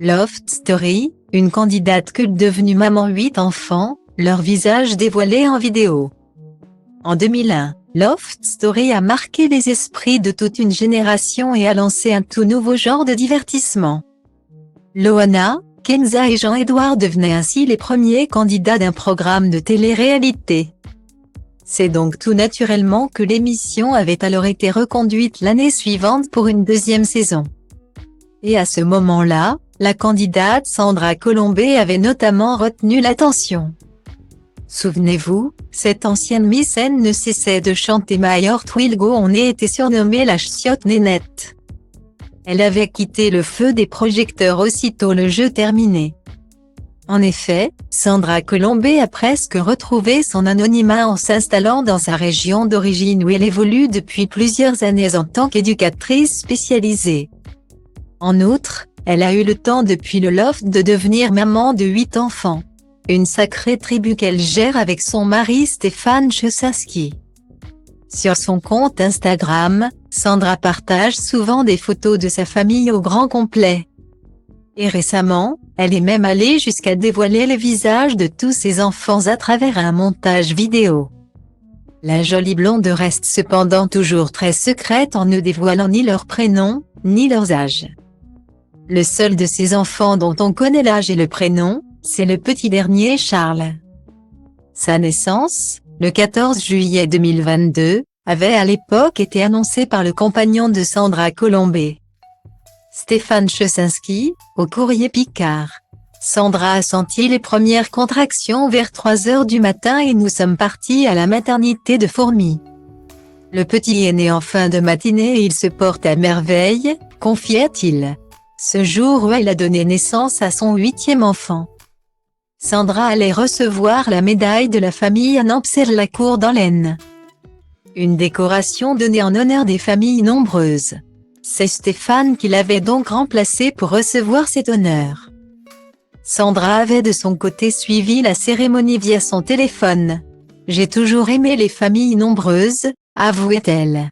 Loft Story, une candidate culte devenue maman 8 enfants, leur visage dévoilé en vidéo. En 2001, Loft Story a marqué les esprits de toute une génération et a lancé un tout nouveau genre de divertissement. Loana, Kenza et Jean-Édouard devenaient ainsi les premiers candidats d'un programme de télé-réalité. C'est donc tout naturellement que l'émission avait alors été reconduite l'année suivante pour une deuxième saison. Et à ce moment-là, la candidate Sandra Colombet avait notamment retenu l'attention. Souvenez-vous, cette ancienne Miss N ne cessait de chanter My Heart Will Go On et était surnommée la chiotte nénette. Elle avait quitté le feu des projecteurs aussitôt le jeu terminé. En effet, Sandra Colombet a presque retrouvé son anonymat en s'installant dans sa région d'origine où elle évolue depuis plusieurs années en tant qu'éducatrice spécialisée. En outre, elle a eu le temps depuis le loft de devenir maman de 8 enfants. Une sacrée tribu qu'elle gère avec son mari Stéphane Chesinski. Sur son compte Instagram, Sandra partage souvent des photos de sa famille au grand complet. Et récemment, elle est même allée jusqu'à dévoiler les visages de tous ses enfants à travers un montage vidéo. La jolie blonde reste cependant toujours très secrète en ne dévoilant ni leur prénom, ni leurs âges. Le seul de ses enfants dont on connaît l'âge et le prénom, c'est le petit dernier Charles. Sa naissance, le 14 juillet 2022, avait à l'époque été annoncée par le compagnon de Sandra Colombet, Stéphane Chesinski, au Courrier Picard. Sandra a senti les premières contractions vers 3 heures du matin et nous sommes partis à la maternité de Fourmies. Le petit est né en fin de matinée et il se porte à merveille, confiait-il. Ce jour où elle a donné naissance à son 8e enfant. Sandra allait recevoir la médaille de la famille à Nampcelles-la-Cour dans l'Aisne. Une décoration donnée en honneur des familles nombreuses. C'est Stéphane qui l'avait donc remplacé pour recevoir cet honneur. Sandra avait de son côté suivi la cérémonie via son téléphone. « J'ai toujours aimé les familles nombreuses », avouait-elle.